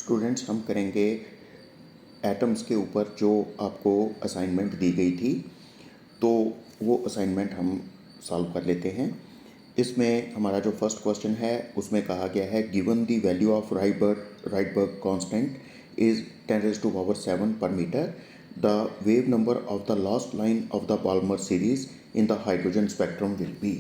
Students हम करेंगे atoms के ऊपर जो आपको असाइनमेंट दी गई थी, तो वो असाइनमेंट हम सॉल्व कर लेते हैं। इसमें हमारा जो फर्स्ट क्वेश्चन है उसमें कहा गया है given the value of Rydberg constant is 10⁻⁷ per metre, the wave number of the last line of the Balmer series in the hydrogen spectrum will be.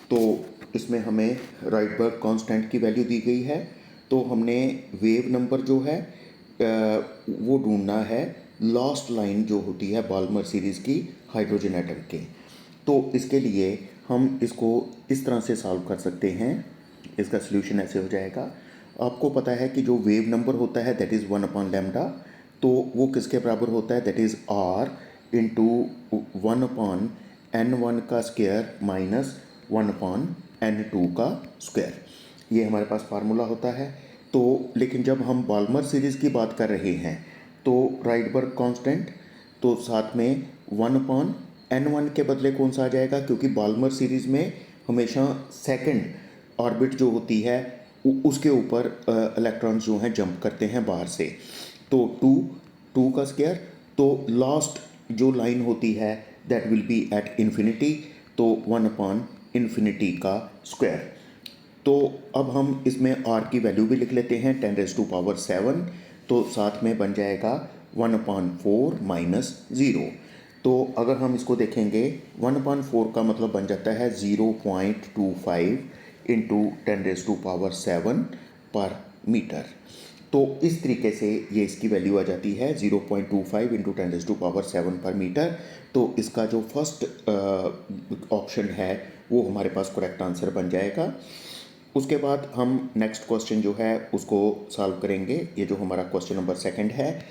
तो इसमें हमें राइटबर्ग कांस्टेंट की वैल्यू दी गई है, तो हमने वेव नंबर जो है वो ढूंढना है लास्ट लाइन जो होती है बाल्मर सीरीज़ की हाइड्रोजन एटम के। तो इसके लिए हम इसको इस तरह से सॉल्व कर सकते हैं। इसका सॉल्यूशन ऐसे हो जाएगा। आपको पता है कि जो वेव नंबर होता है दैट इज़ 1/λ, तो वो किसके बराबर होता है, that is r into 1/n1 का स्क्वायर माइनस 1/n2 का स्क्वायर। ये हमारे पास फार्मूला होता है। तो लेकिन जब हम बाल्मर सीरीज़ की बात कर रहे हैं तो राइटबर्ग कांस्टेंट तो साथ में 1/n1 के बदले कौन सा आ जाएगा, क्योंकि बाल्मर सीरीज़ में हमेशा सेकंड ऑर्बिट जो होती है उसके ऊपर इलेक्ट्रॉन्स जो हैं जंप करते हैं बाहर से। तो 2 का स्क्वायर, तो लास्ट जो लाइन होती है that will be at infinity, तो 1/∞ का स्क्वायर। तो अब हम इसमें r की वैल्यू भी लिख लेते हैं 10⁻⁷, तो साथ में बन जाएगा 1/4 माइनस 0। तो अगर हम इसको देखेंगे 1/4 का मतलब बन जाता है 0.25 इंटू 10⁻⁷ पर मीटर। तो इस तरीके से ये इसकी वैल्यू आ जाती है 0.25 इंटू 10⁻⁷ पर मीटर। तो इसका जो फर्स्ट ऑप्शन है वो हमारे पास करेक्ट आंसर बन जाएगा। उसके बाद हम नेक्स्ट क्वेश्चन जो है उसको सॉल्व करेंगे। ये जो हमारा क्वेश्चन नंबर 2 है,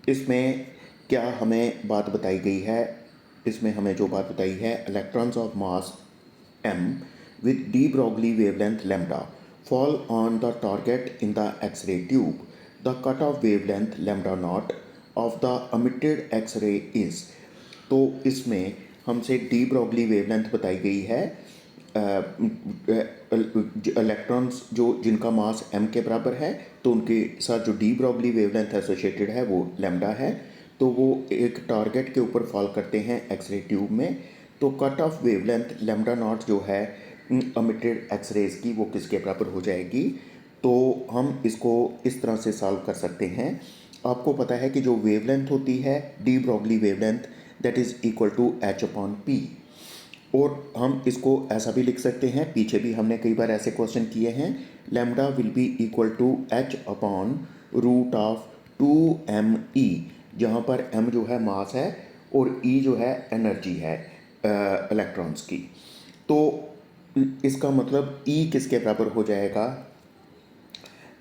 इसमें क्या हमें बात बताई गई है, इसमें हमें जो बात बताई है electrons of mass m with de Broglie wavelength lambda fall on the target in the X-ray tube. The cutoff wavelength lambda naught of the emitted X-ray is। तो इसमें हमसे डी ब्रॉगली वेवलेंथ बताई गई है। इलेक्ट्रॉन्स जो जिनका मास m के बराबर है, तो उनके साथ जो डी ब्रॉगली वेवलेंथ एसोसिएटेड है वो लैम्डा है। तो वो एक टारगेट के ऊपर फॉल करते हैं एक्सरे ट्यूब में। तो cut off wavelength lambda naught जो है एमिटेड एक्सरेज की वो किसके बराबर हो जाएगी। तो हम इसको इस तरह से सॉल्व कर सकते हैं। आपको पता है कि जो वेवलेंथ होती है de Broglie wavelength that is equal to h/p, और हम इसको ऐसा भी लिख सकते हैं, पीछे भी हमने कई बार ऐसे क्वेश्चन किए हैं, lambda will be equal to h/√2m_e, जहाँ पर m जो है मास है और e जो है एनर्जी है इलेक्ट्रॉन्स की। तो इसका मतलब e किसके बराबर हो जाएगा,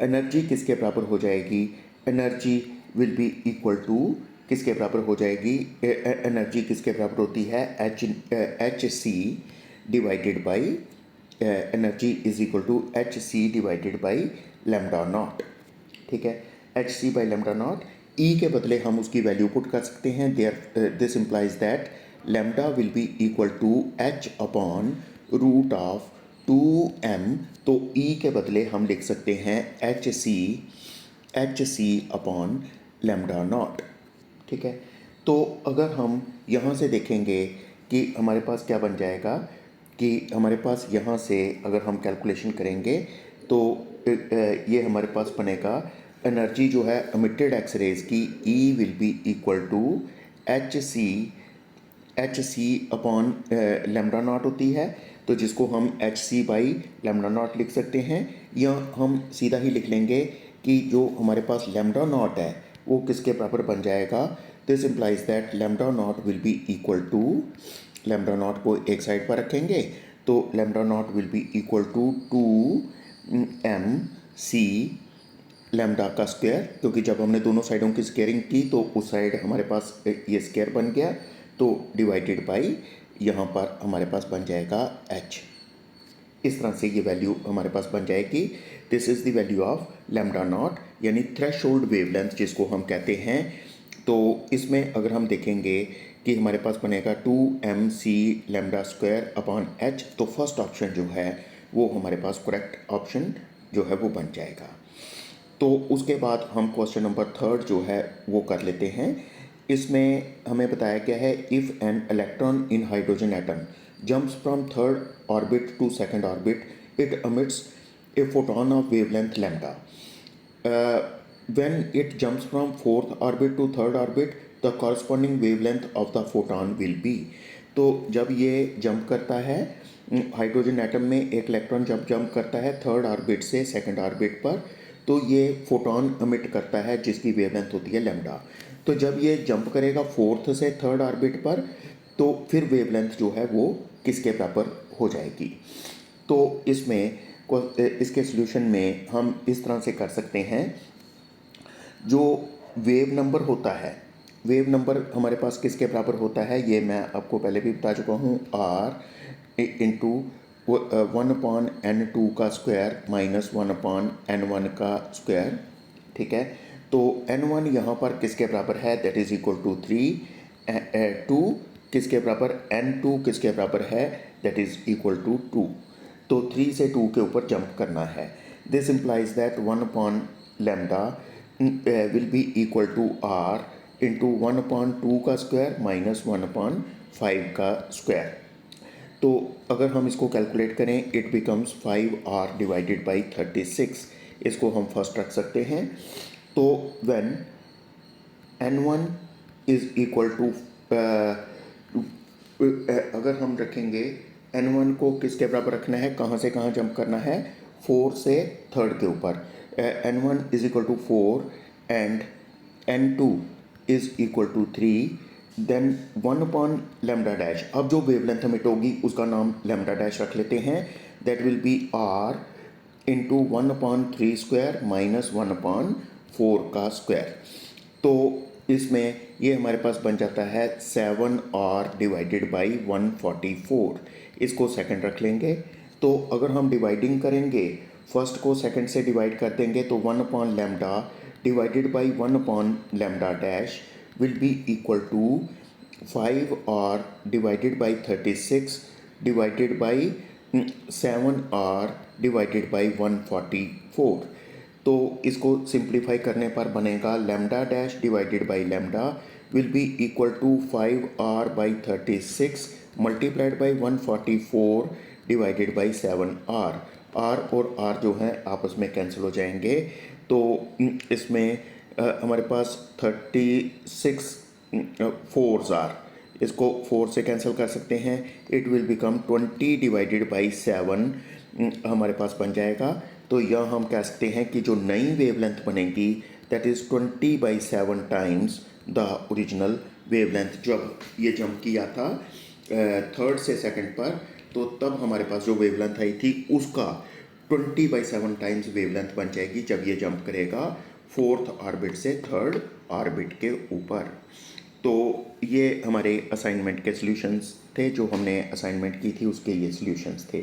एनर्जी किसके बराबर हो जाएगी, energy will be equal to किसके बराबर हो जाएगी, एनर्जी किसके बराबर होती है, H C divided by energy is equal to H C divided by lambda naught. ठीक है, H C by lambda naught. E के बदले हम उसकी वैल्यू पुट कर सकते हैं। This implies that lambda will be equal to h/√2m। तो ई के बदले हम लिख सकते हैं H C upon lambda naught. ठीक है, तो अगर हम यहाँ से देखेंगे कि हमारे पास क्या बन जाएगा, कि हमारे पास यहाँ से अगर हम कैलकुलेशन करेंगे तो ये हमारे पास बनेगा एनर्जी जो है एमिटेड एक्सरेज की E will be equal to H C upon lambda naught होती है, तो जिसको हम H C by lambda naught लिख सकते हैं, या हम सीधा ही लिख लेंगे कि जो हमारे पास लैम्डा नॉट है वो किसके बराबर बन जाएगा। This implies that lambda not will be equal to, lambda not को एक साइड पर रखेंगे तो lambda not will be equal to 2m_c lambda का स्क्वायर, क्योंकि जब हमने दोनों साइडों की स्क्वायरिंग की तो उस साइड हमारे पास ये स्क्वायर बन गया, तो डिवाइडेड बाई यहाँ पर हमारे पास बन जाएगा h। इस तरह से ये वैल्यू हमारे पास बन जाएगी। This is the value of lambda naught, यानी थ्रेशोल्ड वेवलेंथ जिसको हम कहते हैं। तो इसमें अगर हम देखेंगे कि हमारे पास बनेगा 2m_c lambda square upon h, तो फर्स्ट ऑप्शन जो है वो हमारे पास करेक्ट ऑप्शन जो है वो बन जाएगा। तो उसके बाद हम क्वेश्चन नंबर 3 जो है वो कर लेते हैं। इसमें हमें बताया गया है if an electron in hydrogen atom jumps from third orbit to second orbit it emits a photon of wavelength lambda. When it jumps from fourth orbit to third orbit, the corresponding wavelength of the photon will be. तो जब ये jump करता है hydrogen atom में, एक electron जब jump करता है थर्ड ऑर्बिट से सेकंड ऑर्बिट पर, तो ये फोटॉन अमिट करता है जिसकी वेवलेंथ होती है लैम्डा। तो जब ये जंप करेगा फोर्थ से थर्ड ऑर्बिट पर, तो फिर वेवलेंथ जो है वो किसके बराबर हो जाएगी। तो इसमें इसके सॉल्यूशन में हम इस तरह से कर सकते हैं, जो वेव नंबर होता है, वेव नंबर हमारे पास किसके बराबर होता है ये मैं आपको पहले भी बता चुका हूँ, r इंटू 1/n2 का स्क्वायर माइनस 1/n1 का स्क्वायर। ठीक है, तो n1 यहाँ पर किसके बराबर है, दैट इज इक्वल टू 3, 2 किसके बराबर, n2 किसके बराबर है, दैट इज इक्वल टू 2। तो 3 से 2 के ऊपर जंप करना है। This implies that 1/λ will be equal to r into 1/2 का स्क्वायर माइनस 1/5 का स्क्वायर। तो अगर हम इसको कैलकुलेट करें, it becomes 5r divided by 36। इसको हम फर्स्ट रख सकते हैं। तो when n1 is equal to, अगर हम रखेंगे n1 को किसके बराबर रखना है, कहाँ से कहाँ जंप करना है, 4 से थर्ड के ऊपर, n1 is equal to 4 and n2 is equal to 3, then 1/λ dash. अब जो वेवलेंथ हमें होगी उसका नाम लैम्डा डैश रख लेते हैं, that will be r into 1/3 square minus 1/4 का स्क्वायर। तो इसमें ये हमारे पास बन जाता है 7r डिवाइडेड बाई 144। इसको सेकंड रख लेंगे। तो अगर हम डिवाइडिंग करेंगे, फर्स्ट को सेकंड से डिवाइड कर देंगे, तो 1/λ divided by 1/λ dash will be equal to 5r divided by 36 divided by 7r divided by 144। तो इसको सिंप्लीफाई करने पर बनेगा lambda dash divided by lambda will be equal to 5r by 36 multiplied by 144 divided by 7r। r और r जो हैं आपस में कैंसिल हो जाएंगे। तो इसमें हमारे पास 36 4s r, इसको 4 से कैंसिल कर सकते हैं। It will become 20 divided by 7 हमारे पास बन जाएगा। तो यह हम कह सकते हैं कि जो नई वेवलेंथ बनेगी that is 20/7 times the original wavelength. जब ये जंप किया था थर्ड से सेकंड पर, तो तब हमारे पास जो वेवलेंथ आई थी उसका 20/7 टाइम्स वेवलेंथ बन जाएगी जब ये जंप करेगा फोर्थ ऑर्बिट से थर्ड ऑर्बिट के ऊपर। तो ये हमारे असाइनमेंट के सॉल्यूशंस थे, जो हमने असाइनमेंट की थी उसके ये सॉल्यूशंस थे।